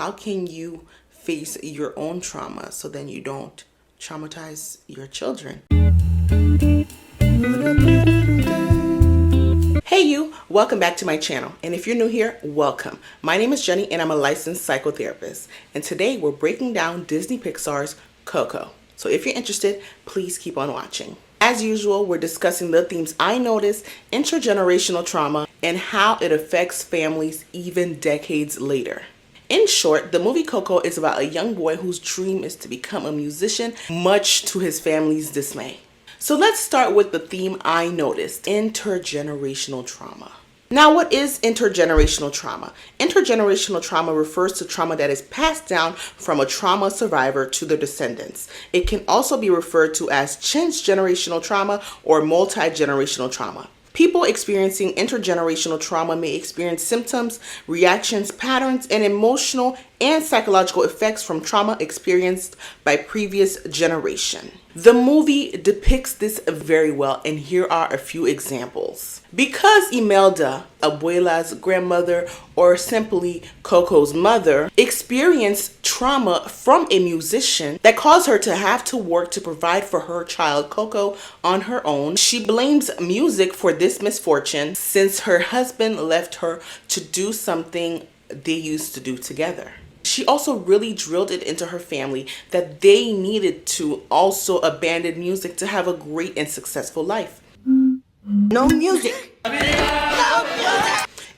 How can you face your own trauma so then you don't traumatize your children? Hey you, welcome back to my channel. And if you're new here, welcome. My name is Jenny and I'm a licensed psychotherapist. And today we're breaking down Disney Pixar's Coco. So if you're interested, please keep on watching. As usual, we're discussing the themes I noticed, intergenerational trauma, and how it affects families even decades later. In short, the movie Coco is about a young boy whose dream is to become a musician, much to his family's dismay. So let's start with the theme I noticed, intergenerational trauma. Now, what is intergenerational trauma? Intergenerational trauma refers to trauma that is passed down from a trauma survivor to their descendants. It can also be referred to as transgenerational trauma or multi-generational trauma. People experiencing intergenerational trauma may experience symptoms, reactions, patterns, and emotional and psychological effects from trauma experienced by previous generation. The movie depicts this very well, and here are a few examples. Because Imelda, Abuela's grandmother, or simply Coco's mother, experienced trauma from a musician that caused her to have to work to provide for her child Coco on her own, she blames music for this misfortune since her husband left her to do something they used to do together. She also really drilled it into her family that they needed to also abandon music to have a great and successful life. No music.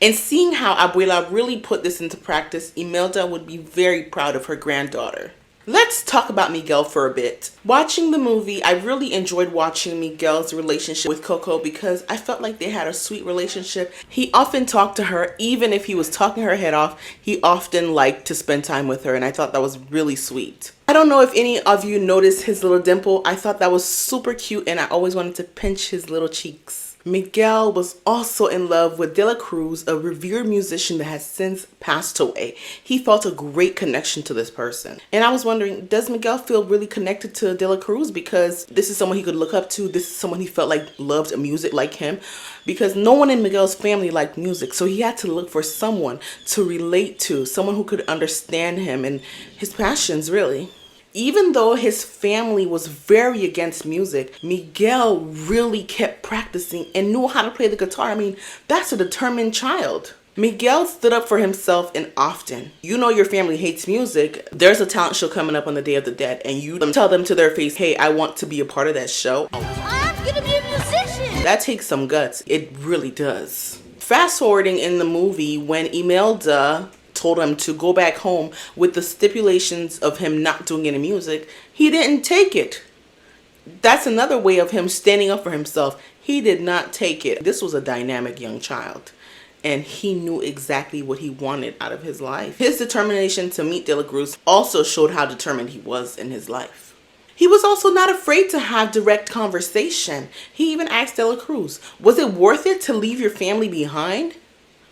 And seeing how Abuela really put this into practice, Imelda would be very proud of her granddaughter. Let's talk about Miguel for a bit. Watching the movie, I really enjoyed watching Miguel's relationship with Coco because I felt like they had a sweet relationship. He often talked to her, even if he was talking her head off, he often liked to spend time with her, and I thought that was really sweet. I don't know if any of you noticed his little dimple. I thought that was super cute and I always wanted to pinch his little cheeks. Miguel was also in love with Cruz, a revered musician that has since passed away. He felt a great connection to this person. And I was wondering, does Miguel feel really connected to Cruz because this is someone he could look up to? This is someone he felt like loved music like him? Because no one in Miguel's family liked music, so he had to look for someone to relate to, someone who could understand him and his passions, really. Even though his family was very against music, Miguel really kept practicing and knew how to play the guitar. I mean, that's a determined child. Miguel stood up for himself, and often, you know your family hates music, there's a talent show coming up on the Day of the Dead and you tell them to their face, hey, I want to be a part of that show. I'm gonna be a musician. That takes some guts. It really does. Fast forwarding in the movie, when Imelda told him to go back home with the stipulations of him not doing any music, he didn't take it. That's another way of him standing up for himself. He did not take it. This was a dynamic young child, and he knew exactly what he wanted out of his life. His determination to meet Cruz also showed how determined he was in his life. He was also not afraid to have direct conversation. He even asked Cruz, was it worth it to leave your family behind?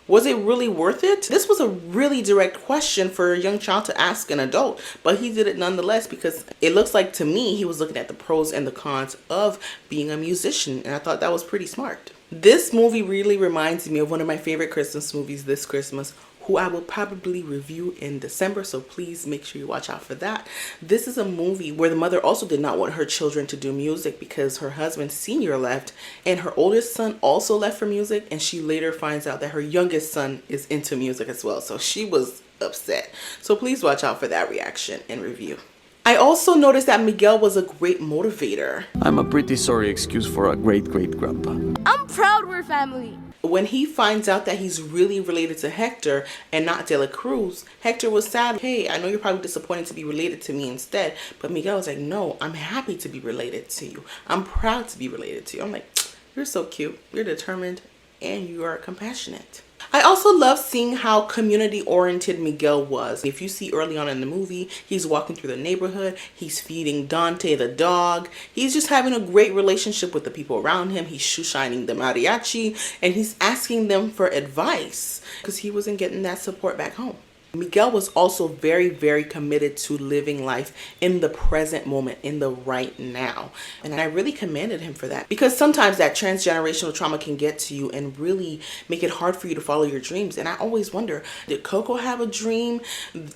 Was it really worth it? This was a really direct question for a young child to ask an adult, but he did it nonetheless because it looks like to me he was looking at the pros and the cons of being a musician, and I thought that was pretty smart. This movie really reminds me of one of my favorite Christmas movies this Christmas, who I will probably review in December, so please make sure you watch out for that. This is a movie where the mother also did not want her children to do music because her husband senior left and her oldest son also left for music, and she later finds out that her youngest son is into music as well, so she was upset. So please watch out for that reaction and review. I also noticed that Miguel was a great motivator. I'm a pretty sorry excuse for a great-great-grandpa. I'm proud we're family. When he finds out that he's really related to Héctor and not Cruz, Héctor was sad. Hey, I know you're probably disappointed to be related to me instead, but Miguel was like, no, I'm happy to be related to you. I'm proud to be related to you. I'm like, you're so cute. You're determined and you are compassionate. I also love seeing how community-oriented Miguel was. If you see early on in the movie, he's walking through the neighborhood, he's feeding Dante the dog, he's just having a great relationship with the people around him, he's shoe-shining the mariachi, and he's asking them for advice because he wasn't getting that support back home. Miguel was also very, very committed to living life in the present moment, in the right now. And I really commended him for that, because sometimes that transgenerational trauma can get to you and really make it hard for you to follow your dreams. And I always wonder, did Coco have a dream?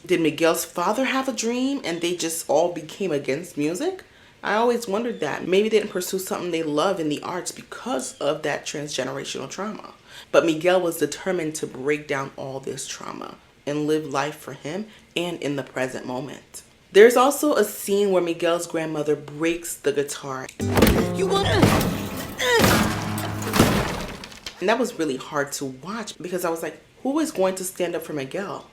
Did Miguel's father have a dream and they just all became against music? I always wondered that. Maybe they didn't pursue something they love in the arts because of that transgenerational trauma. But Miguel was determined to break down all this trauma and live life for him and in the present moment. There's also a scene where Miguel's grandmother breaks the guitar. You wanna? And that was really hard to watch, because I was like, who is going to stand up for Miguel?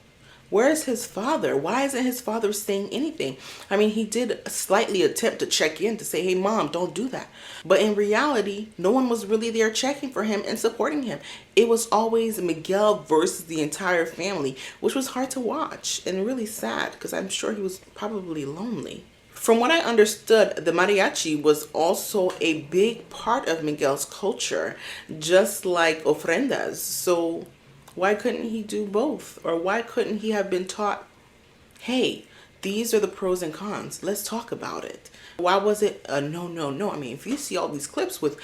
Where is his father? Why isn't his father saying anything? I mean, he did slightly attempt to check in to say, hey, mom, don't do that. But in reality, no one was really there checking for him and supporting him. It was always Miguel versus the entire family, which was hard to watch and really sad, because I'm sure he was probably lonely. From what I understood, the mariachi was also a big part of Miguel's culture, just like ofrendas. So why couldn't he do both? Or why couldn't he have been taught, hey, these are the pros and cons, let's talk about it? Why was it a no, no, no? I mean, if you see all these clips with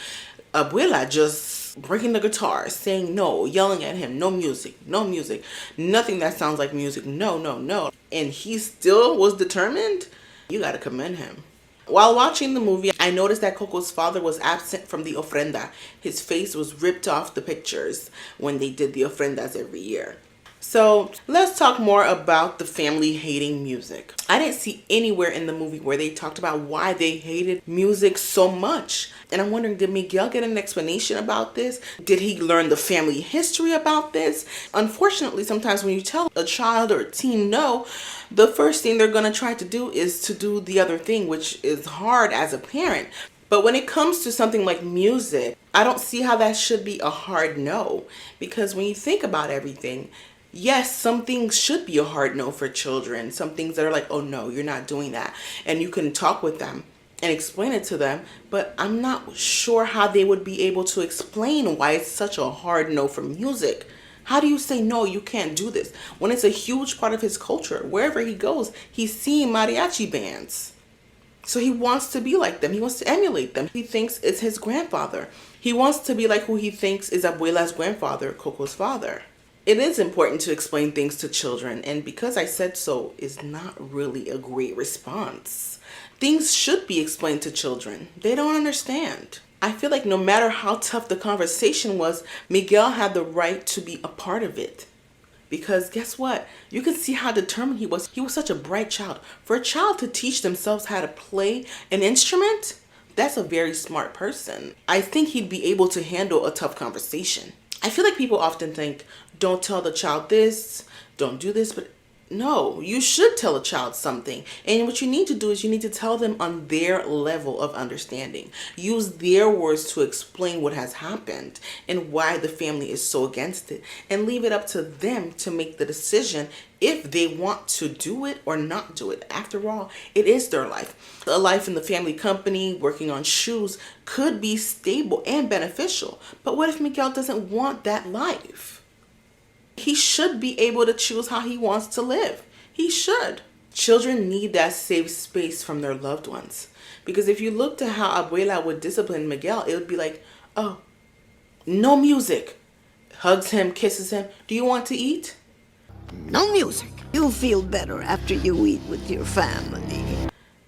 Abuela just breaking the guitar, saying no, yelling at him, no music, nothing that sounds like music, no, no, no. And he still was determined, you gotta commend him. While watching the movie, I noticed that Coco's father was absent from the ofrenda. His face was ripped off the pictures when they did the ofrendas every year. So let's talk more about the family hating music. I didn't see anywhere in the movie where they talked about why they hated music so much. And I'm wondering, did Miguel get an explanation about this? Did he learn the family history about this? Unfortunately, sometimes when you tell a child or a teen no, the first thing they're going to try to do is to do the other thing, which is hard as a parent. But when it comes to something like music, I don't see how that should be a hard no. Because when you think about everything, yes, some things should be a hard no for children. Some things that are like, oh no, you're not doing that. And you can talk with them and explain it to them. But I'm not sure how they would be able to explain why it's such a hard no for music. How do you say, no, you can't do this, when it's a huge part of his culture? Wherever he goes, he's seeing mariachi bands. So he wants to be like them. He wants to emulate them. He thinks it's his grandfather. He wants to be like who he thinks is Abuela's grandfather, Coco's father. It is important to explain things to children, and because I said so is not really a great response. Things should be explained to children. They don't understand. I feel like no matter how tough the conversation was, Miguel had the right to be a part of it. Because guess what? You can see how determined he was. He was such a bright child. For a child to teach themselves how to play an instrument, that's a very smart person. I think he'd be able to handle a tough conversation. I feel like people often think, don't tell the child this, don't do this, but no, you should tell a child something. And what you need to do is you need to tell them on their level of understanding. Use their words to explain what has happened and why the family is so against it. And leave it up to them to make the decision if they want to do it or not do it. After all, it is their life. A life in the family company, working on shoes, could be stable and beneficial. But what if Miguel doesn't want that life? He should be able to choose how he wants to live. He should. Children need that safe space from their loved ones. Because if you look to how Abuela would discipline Miguel, it would be like, oh, no music. Hugs him, kisses him. Do you want to eat? No music. You'll feel better after you eat with your family.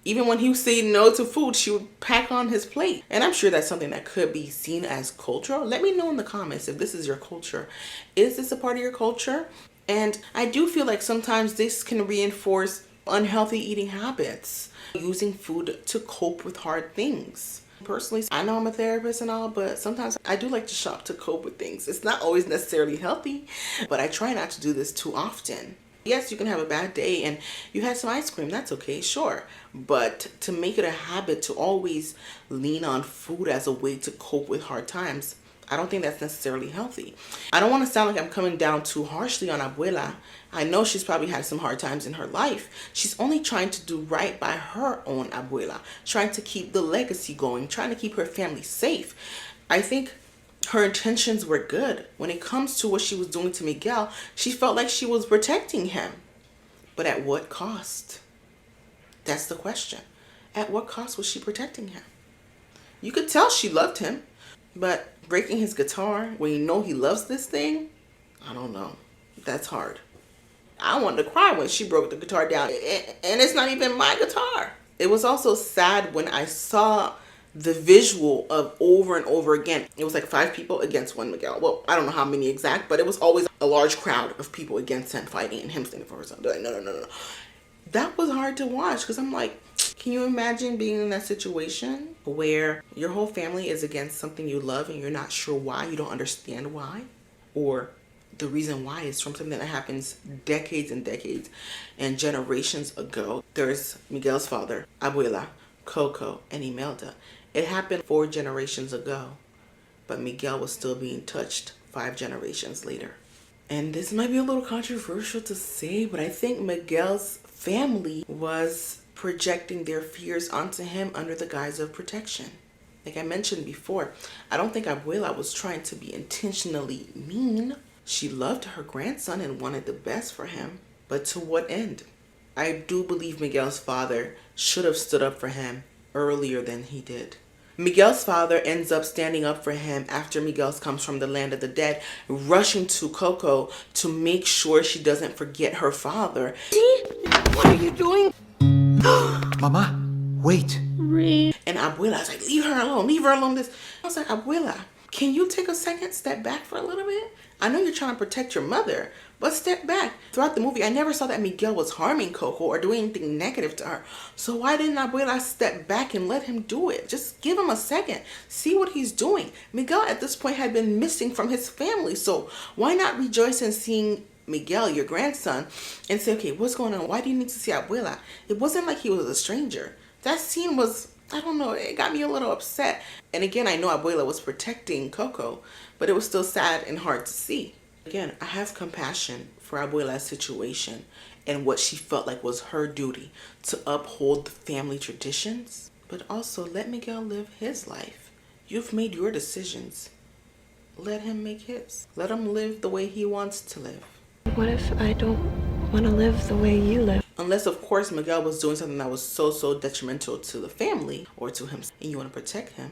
Even when he would say no to food, she would pack on his plate. And I'm sure that's something that could be seen as cultural. Let me know in the comments if this is your culture. Is this a part of your culture? And I do feel like sometimes this can reinforce unhealthy eating habits, using food to cope with hard things. Personally, I know I'm a therapist and all, but sometimes I do like to shop to cope with things. It's not always necessarily healthy, but I try not to do this too often. Yes, you can have a bad day and you had some ice cream. That's okay, sure. But to make it a habit to always lean on food as a way to cope with hard times, I don't think that's necessarily healthy. I don't want to sound like I'm coming down too harshly on Abuela. I know she's probably had some hard times in her life. She's only trying to do right by her own Abuela, trying to keep the legacy going, trying to keep her family safe. I think her intentions were good. When it comes to what she was doing to Miguel, she felt like she was protecting him. But at what cost? That's the question. At what cost was she protecting him? You could tell she loved him, but breaking his guitar when you know he loves this thing, I don't know. That's hard. I wanted to cry when she broke the guitar down, and it's not even my guitar. It was also sad when I saw the visual of over and over again. It was like 5 people against 1 Miguel. Well, I don't know how many exact, but it was always a large crowd of people against him fighting and him standing for himself. Like, no. That was hard to watch because I'm like, can you imagine being in that situation where your whole family is against something you love and you're not sure why, you don't understand why, or the reason why is from something that happens decades and decades and generations ago. There's Miguel's father, Abuela, Coco, and Imelda. It happened 4 generations ago, but Miguel was still being touched 5 generations later. And this might be a little controversial to say, but I think Miguel's family was projecting their fears onto him under the guise of protection. Like I mentioned before, I don't think Abuela was trying to be intentionally mean. She loved her grandson and wanted the best for him, but to what end? I do believe Miguel's father should have stood up for him earlier than he did. Miguel's father ends up standing up for him after Miguel comes from the land of the dead, rushing to Coco to make sure she doesn't forget her father. What are you doing? Mama, wait. And Abuela's like, leave her alone, I was like, Abuela, can you take a second, step back for a little bit? I know you're trying to protect your mother, but step back. Throughout the movie, I never saw that Miguel was harming Coco or doing anything negative to her. So why didn't Abuela step back and let him do it? Just give him a second. See what he's doing. Miguel at this point had been missing from his family. So why not rejoice in seeing Miguel, your grandson, and say, okay, what's going on? Why do you need to see Abuela? It wasn't like he was a stranger. That scene was, I don't know, it got me a little upset. And again, I know Abuela was protecting Coco, but it was still sad and hard to see. Again, I have compassion for Abuela's situation and what she felt like was her duty to uphold the family traditions, but also let Miguel live his life. You've made your decisions. Let him make his. Let him live the way he wants to live. What if I don't want to live the way you live? Unless, of course, Miguel was doing something that was so detrimental to the family or to him, and you want to protect him.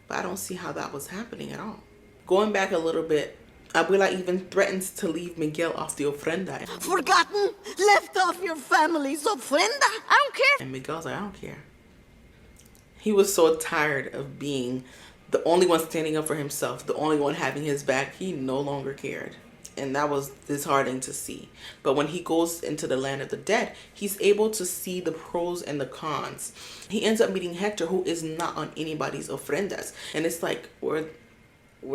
But I don't see how that was happening at all. Going back a little bit, Abuela even threatens to leave Miguel off the ofrenda. Forgotten? Left off your family's ofrenda? I don't care. And Miguel's like, I don't care. He was so tired of being the only one standing up for himself, the only one having his back. He no longer cared. And that was disheartening to see. But when he goes into the land of the dead, he's able to see the pros and the cons. He ends up meeting Héctor, who is not on anybody's ofrendas. And it's like, where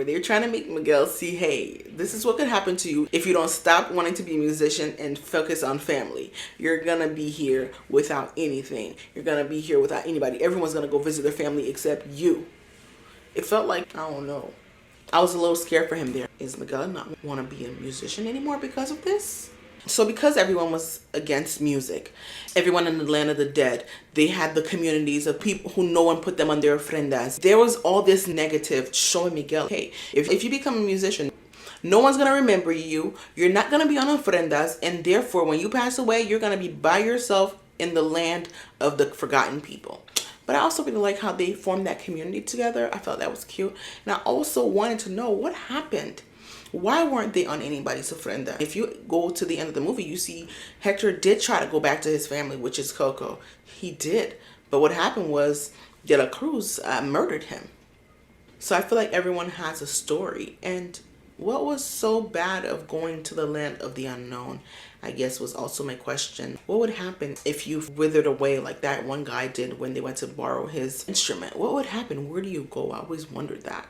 they're trying to make Miguel see, hey, this is what could happen to you if you don't stop wanting to be a musician and focus on family. You're gonna be here without anything. You're gonna be here without anybody. Everyone's gonna go visit their family except you. It felt like, I don't know, I was a little scared for him there. Is Miguel not want to be a musician anymore because of this? So because everyone was against music, everyone in the land of the dead, they had the communities of people who no one put them on their ofrendas. There was all this negative showing Miguel, hey, if you become a musician, no one's going to remember you. You're not going to be on ofrendas. And therefore, when you pass away, you're going to be by yourself in the land of the forgotten people. But I also really like how they formed that community together. I felt that was cute. And I also wanted to know what happened. Why weren't they on anybody's ofrenda? If you go to the end of the movie, you see Héctor did try to go back to his family, which is Coco. He did. But what happened was Cruz murdered him. So I feel like everyone has a story. And what was so bad of going to the land of the unknown, I guess, was also my question. What would happen if you withered away like that one guy did when they went to borrow his instrument? What would happen? Where do you go? I always wondered that.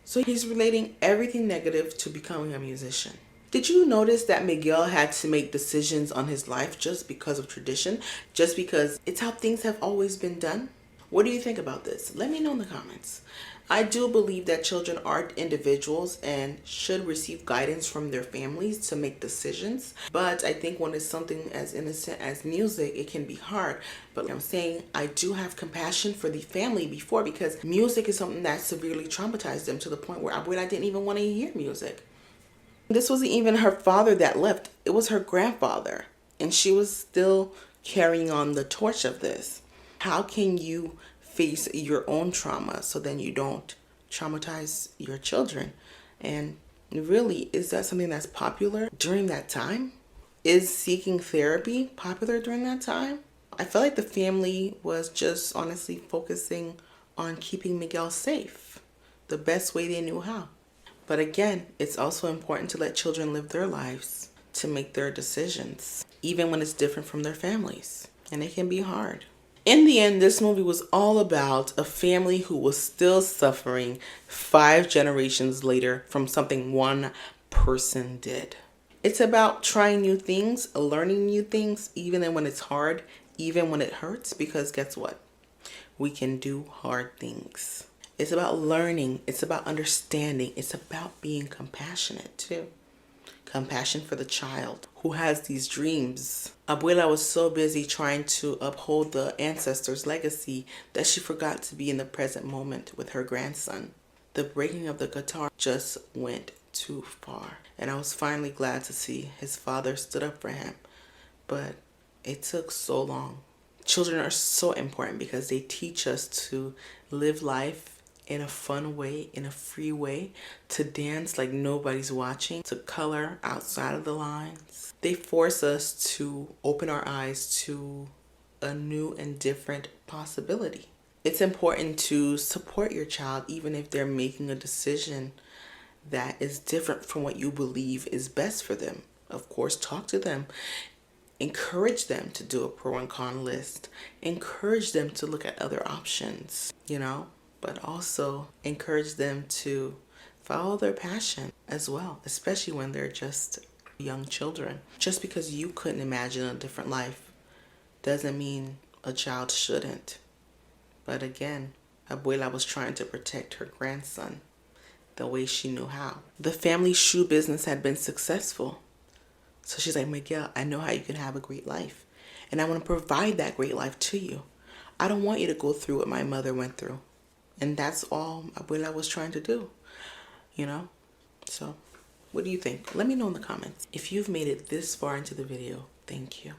So he's relating everything negative to becoming a musician. Did you notice that Miguel had to make decisions on his life just because of tradition? Just because it's how things have always been done? What do you think about this? Let me know in the comments. I do believe that children are individuals and should receive guidance from their families to make decisions. But I think when it's something as innocent as music, it can be hard. But I'm saying I do have compassion for the family before, because music is something that severely traumatized them to the point where Abuela didn't even want to hear music. This wasn't even her father that left. It was her grandfather. And she was still carrying on the torch of this. How can you face your own trauma so then you don't traumatize your children? And really, is that something that's popular during that time? Is seeking therapy popular during that time? I feel like the family was just honestly focusing on keeping Miguel safe the best way they knew how. But again, it's also important to let children live their lives, to make their decisions, even when it's different from their families. And it can be hard. In the end, this movie was all about a family who was still suffering 5 generations later from something one person did. It's about trying new things, learning new things, even when it's hard, even when it hurts, because guess what? We can do hard things. It's about learning. It's about understanding. It's about being compassionate too. Compassion for the child who has these dreams. Abuela was so busy trying to uphold the ancestors' legacy that she forgot to be in the present moment with her grandson. The breaking of the guitar just went too far. And I was finally glad to see his father stood up for him. But it took so long. Children are so important because they teach us to live life in a fun way, in a free way, to dance like nobody's watching, to color outside of the lines. They force us to open our eyes to a new and different possibility. It's important to support your child even if they're making a decision that is different from what you believe is best for them. Of course, talk to them. Encourage them to do a pro and con list. Encourage them to look at other options, but also encourage them to follow their passion as well, especially when they're just young children. Just because you couldn't imagine a different life doesn't mean a child shouldn't. But again, Abuela was trying to protect her grandson the way she knew how. The family shoe business had been successful. So she's like, Miguel, I know how you can have a great life. And I want to provide that great life to you. I don't want you to go through what my mother went through. And that's all Abuela was trying to do, So what do you think? Let me know in the comments. If you've made it this far into the video, thank you.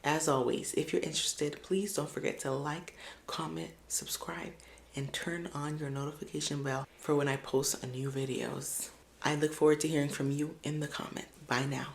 As always, if you're interested, please don't forget to like, comment, subscribe, and turn on your notification bell for when I post new videos. I look forward to hearing from you in the comments. Bye now.